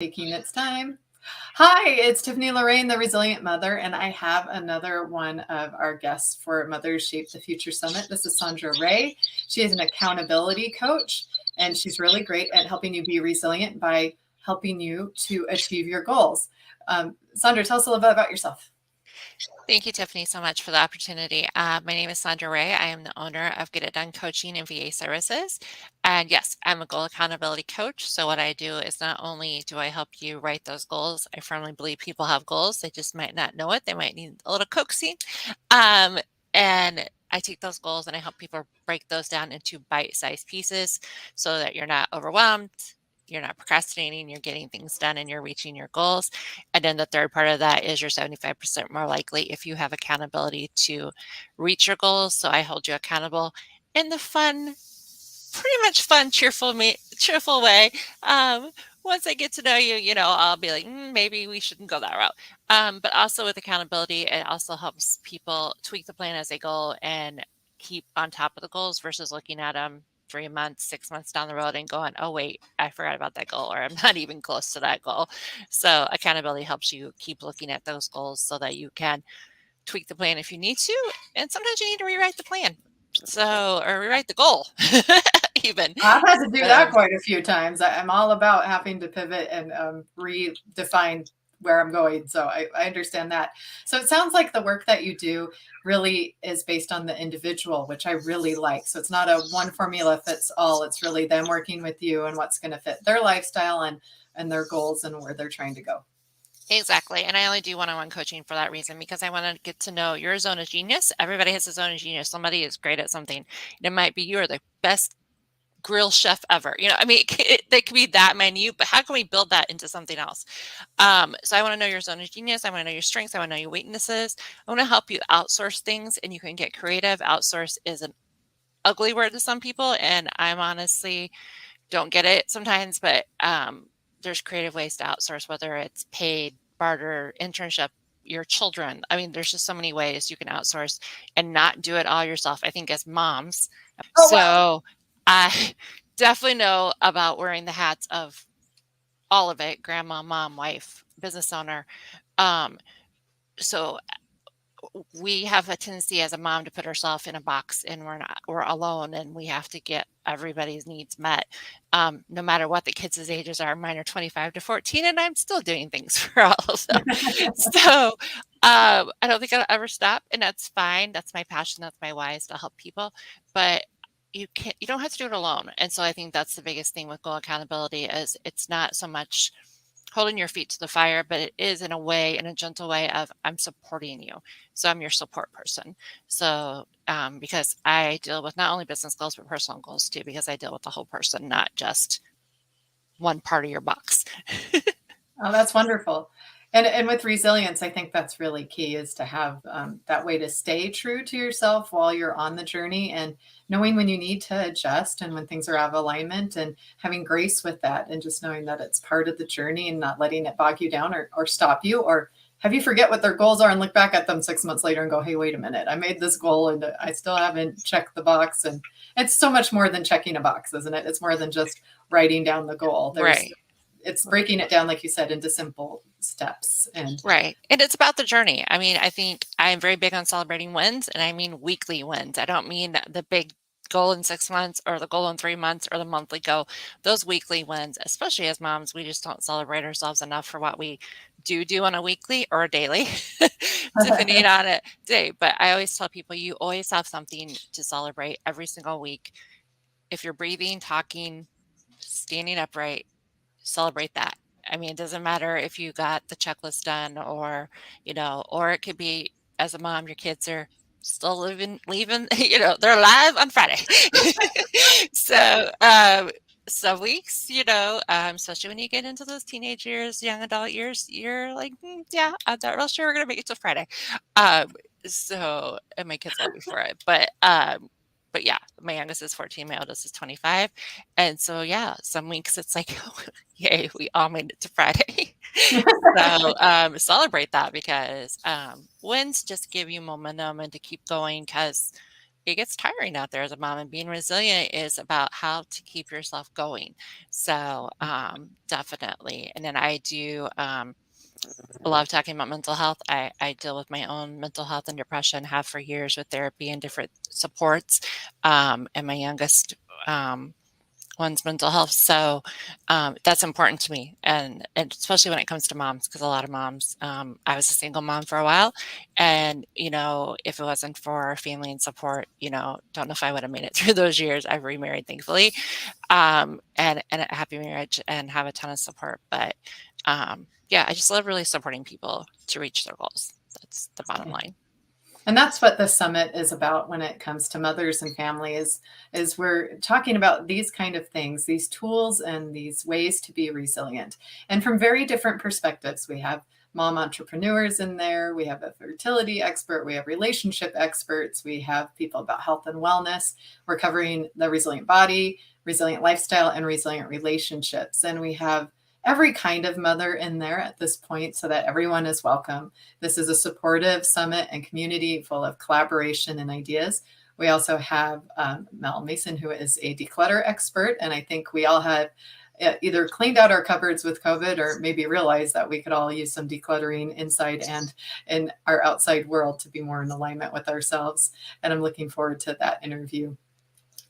Taking its time. Hi, it's Tiffany Lorraine, the Resilient Mother, and I have another one of our guests for Mothers Shape the Future Summit. This is Sandra Ray. She is an accountability coach, and she's really great at helping you be resilient by helping you to achieve your goals. Sandra, tell us a little bit about yourself. Thank you, Tiffany, so much for the opportunity. My name is Sandra Ray. I am the owner of Get It Done Coaching and VA Services. And yes, I'm a goal accountability coach. So what I do is not only do I help you write those goals, I firmly believe people have goals. They just might not know it. They might need a little coaxing. Um, and I take those goals and I help people break those down into bite-sized pieces so that you're not overwhelmed, you're not procrastinating, you're getting things done, and you're reaching your goals. And then the third part of that is you're 75% more likely if you have accountability to reach your goals. So I hold you accountable in the fun, pretty much fun, cheerful way. Um, Once I get to know you, I'll be like, maybe we shouldn't go that route. But also with accountability, it also helps people tweak the plan as they go and keep on top of the goals versus looking at them 3 months, 6 months down the road and going, oh, wait, I forgot about that goal, or I'm not even close to that goal. So accountability helps you keep looking at those goals so that you can tweak the plan if you need to. And sometimes you need to rewrite the plan. Or rewrite the goal even. I've had to do that So quite a few times. I'm all about having to pivot and redefine where I'm going. So I understand that. So it sounds like the work that you do really is based on the individual, which I really like. So it's not a one formula fits all. It's really them working with you and what's going to fit their lifestyle and their goals and where they're trying to go. exactly. And I only do one-on-one coaching for that reason, because I want to get to know your zone of genius. Everybody has a zone of genius. Somebody is great at something. It might be you are the best grill chef ever. I mean, they could be that minute, but how can we build that into something else? So I want to know your zone of genius. I want to know your strengths. I want to know your weaknesses. I want to help you outsource things, and you can get creative. Outsource is an ugly word to some people, and I'm honestly don't get it sometimes, but there's creative ways to outsource, whether it's paid, barter, internship, your children. I mean, there's just so many ways you can outsource and not do it all yourself. I think as moms, Oh, wow. so I definitely know about wearing the hats of all of it: grandma, mom, wife, business owner. Um, so we have a tendency as a mom to put ourselves in a box, and we're alone, and we have to get everybody's needs met, no matter what the kids' ages are. Mine are 25 to 14, and I'm still doing things for all of them. So I don't think I'll ever stop, and that's fine. That's my passion. That's my why, is to help people. But you don't have to do it alone. And so I think that's the biggest thing with goal accountability, is it's not so much holding your feet to the fire, but it is in a gentle way of, I'm supporting you. So I'm your support person. So because I deal with not only business goals, but personal goals too, because I deal with the whole person, not just one part of your box. Oh, that's wonderful. And with resilience, I think that's really key, is to have that way to stay true to yourself while you're on the journey, and knowing when you need to adjust and when things are out of alignment, and having grace with that, and just knowing that it's part of the journey and not letting it bog you down or stop you, or have you forget what their goals are and look back at them 6 months later and go, hey, wait a minute, I made this goal and I still haven't checked the box. And it's so much more than checking a box, isn't it? It's more than just writing down the goal. Right. It's breaking it down, like you said, into simple steps. And Right. And it's about the journey. I mean, I think I'm very big on celebrating wins, and I mean weekly wins. I don't mean the big goal in 6 months, or the goal in 3 months, or the monthly goal. Those weekly wins, especially as moms, we just don't celebrate ourselves enough for what we do on a weekly or a daily, depending on a day. But I always tell people, you always have something to celebrate every single week. If you're breathing, talking, standing upright, celebrate that. I mean, it doesn't matter if you got the checklist done, or it could be, as a mom, your kids are still leaving, they're alive on Friday. So, some weeks, especially when you get into those teenage years, young adult years, you're like, yeah, I'm not real sure we're going to make it till Friday. And my kids love me for it. But yeah, my youngest is 14, my oldest is 25. And so, yeah, some weeks it's like, yay, we all made it to Friday. So celebrate that, because wins just give you momentum and to keep going, because it gets tiring out there as a mom, and being resilient is about how to keep yourself going. So, definitely. And then I do, love talking about mental health. I deal with my own mental health and depression, have for years with therapy and different supports. And my youngest, one's mental health. So that's important to me. And especially when it comes to moms, because a lot of moms, I was a single mom for a while. And, if it wasn't for family and support, don't know if I would have made it through those years. I've remarried, thankfully, and a happy marriage and have a ton of support. But yeah, I just love really supporting people to reach their goals. That's the bottom line. And that's what the summit is about when it comes to mothers and family is we're talking about these kind of things, these tools and these ways to be resilient. And from very different perspectives, we have mom entrepreneurs in there, we have a fertility expert, we have relationship experts, we have people about health and wellness. We're covering the resilient body, resilient lifestyle, and resilient relationships. And we have every kind of mother in there at this point so that everyone is welcome. This is a supportive summit and community full of collaboration and ideas. We also have Mel Mason, who is a declutter expert. And I think we all had either cleaned out our cupboards with COVID or maybe realized that we could all use some decluttering inside and in our outside world to be more in alignment with ourselves. And I'm looking forward to that interview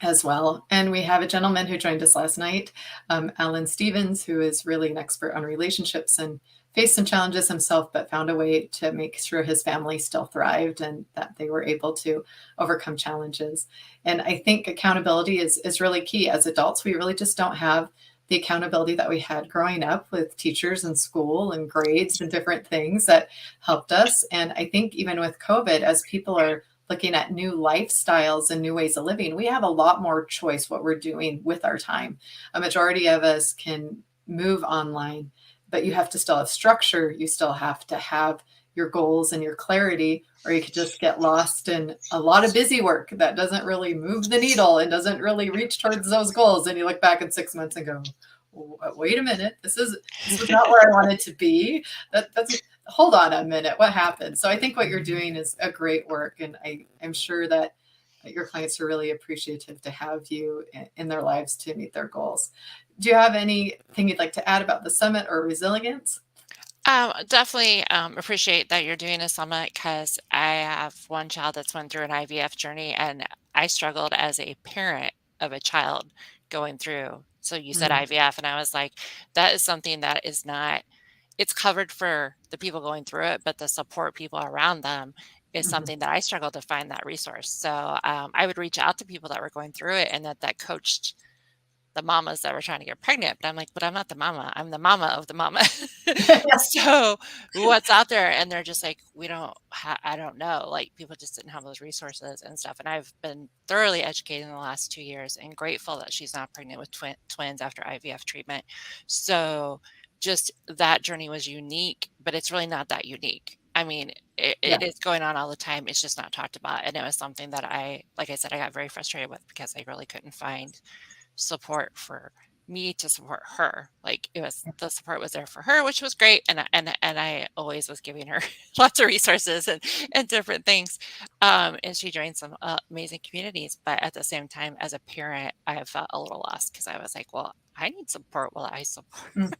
as well. And we have a gentleman who joined us last night, Alan Stevens, who is really an expert on relationships and faced some challenges himself, but found a way to make sure his family still thrived and that they were able to overcome challenges. And I think accountability is really key. As adults, we really just don't have the accountability that we had growing up with teachers and school and grades and different things that helped us. And I think even with COVID, as people are looking at new lifestyles and new ways of living, we have a lot more choice what we're doing with our time. A majority of us can move online, but you have to still have structure. You still have to have your goals and your clarity, or you could just get lost in a lot of busy work that doesn't really move the needle and doesn't really reach towards those goals. And you look back in 6 months and go, wait a minute, this was not where I wanted to be. That's hold on a minute, what happened? So I think what you're doing is a great work, and I'm sure that your clients are really appreciative to have you in their lives to meet their goals. Do you have anything you'd like to add about the summit or resilience? Definitely appreciate that you're doing a summit because I have one child that's went through an IVF journey, and I struggled as a parent of a child going through. So you said Mm, IVF, and I was like, that is something that is not, it's covered for the people going through it, but the support people around them is mhm. something that I struggled to find that resource. So I would reach out to people that were going through it and that coached the mamas that were trying to get pregnant, but I'm like, "But I'm not the mama, I'm the mama of the mama." So, what's out there? And they're just like, I don't know." Like, people just didn't have those resources and stuff, and I've been thoroughly educated in the last 2 years and grateful that she's not pregnant with twins after IVF treatment. So, just that journey was unique, but it's really not that unique. I mean, Yeah, it is going on all the time, it's just not talked about, and it was something that like I said, I got very frustrated with because I really couldn't find support for me to support her. Like, it was, the support was there for her, which was great, and I always was giving her lots of resources and different things. And she joined some amazing communities, but at the same time, as a parent, I felt a little lost because I was like, well, I need support while I support mm, and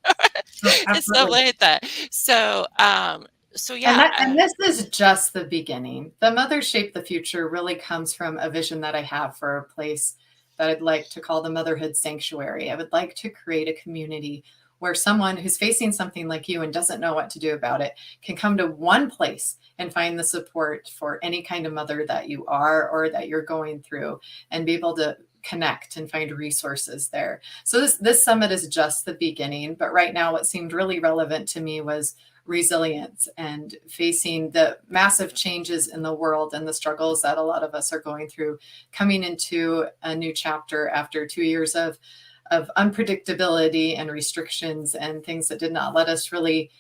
stuff absolutely. like that. So And yeah. that and this is just the beginning. The Mother Shape the Future really comes from a vision that I have for a place that I'd like to call the Motherhood Sanctuary. I would like to create a community where someone who's facing something like you and doesn't know what to do about it can come to one place and find the support for any kind of mother that you are or that you're going through and be able to connect and find resources there. So this summit is just the beginning, but right now what seemed really relevant to me was resilience and facing the massive changes in the world and the struggles that a lot of us are going through, coming into a new chapter after 2 years of unpredictability and restrictions and things that did not let us really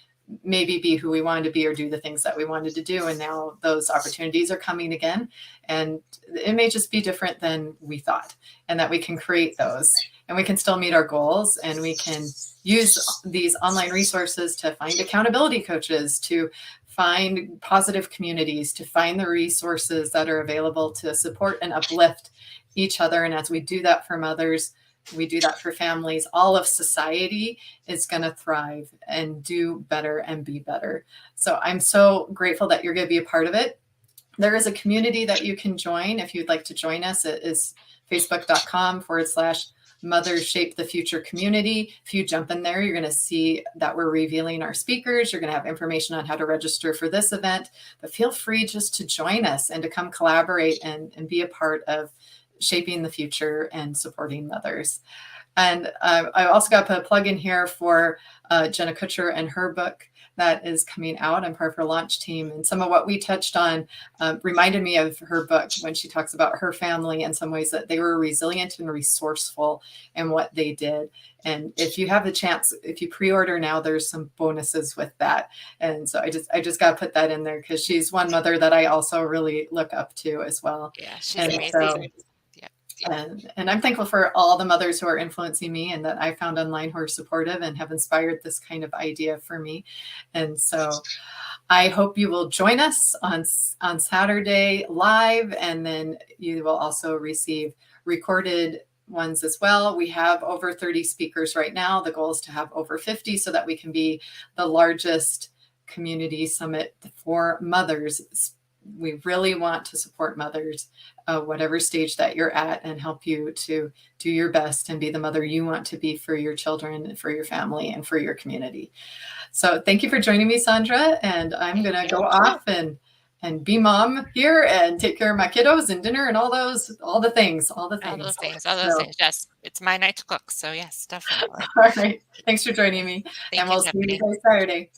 maybe be who we wanted to be or do the things that we wanted to do. And now those opportunities are coming again. And it may just be different than we thought, and that we can create those. and we can still meet our goals, and we can use these online resources to find accountability coaches, to find positive communities, to find the resources that are available to support and uplift each other. And as we do that for mothers, we do that for families, all of society is going to thrive and do better and be better. So I'm so grateful that you're going to be a part of it. There is a community that you can join if you'd like to join us. It is facebook.com/Mothers Shape the Future community. If you jump in there, you're going to see that we're revealing our speakers. You're going to have information on how to register for this event, but feel free just to join us and to come collaborate and be a part of shaping the future and supporting mothers. And I also got to put a plug in here for Jenna Kutcher and her book that is coming out. I'm part of her launch team. And some of what we touched on reminded me of her book when she talks about her family and some ways that they were resilient and resourceful in what they did. And if you have the chance, if you pre-order now, there's some bonuses with that. And so I just got to put that in there because she's one mother that I also really look up to as well. Yeah, she's and amazing. So, and I'm thankful for all the mothers who are influencing me and that I found online who are supportive and have inspired this kind of idea for me. And so I hope you will join us on Saturday live, and then you will also receive recorded ones as well. We have over 30 speakers right now. The goal is to have over 50 so that we can be the largest community summit for mothers. We really want to support mothers, whatever stage that you're at, and help you to do your best and be the mother you want to be for your children, for your family, and for your community. So thank you for joining me, Sandra. And I'm going to go off and be mom here and take care of my kiddos and dinner and all the things. All those things. Yes, it's my night to cook. So yes, definitely. All right. Thanks for joining me. Thank and you, we'll see Tiffany. you guys Saturday. All right.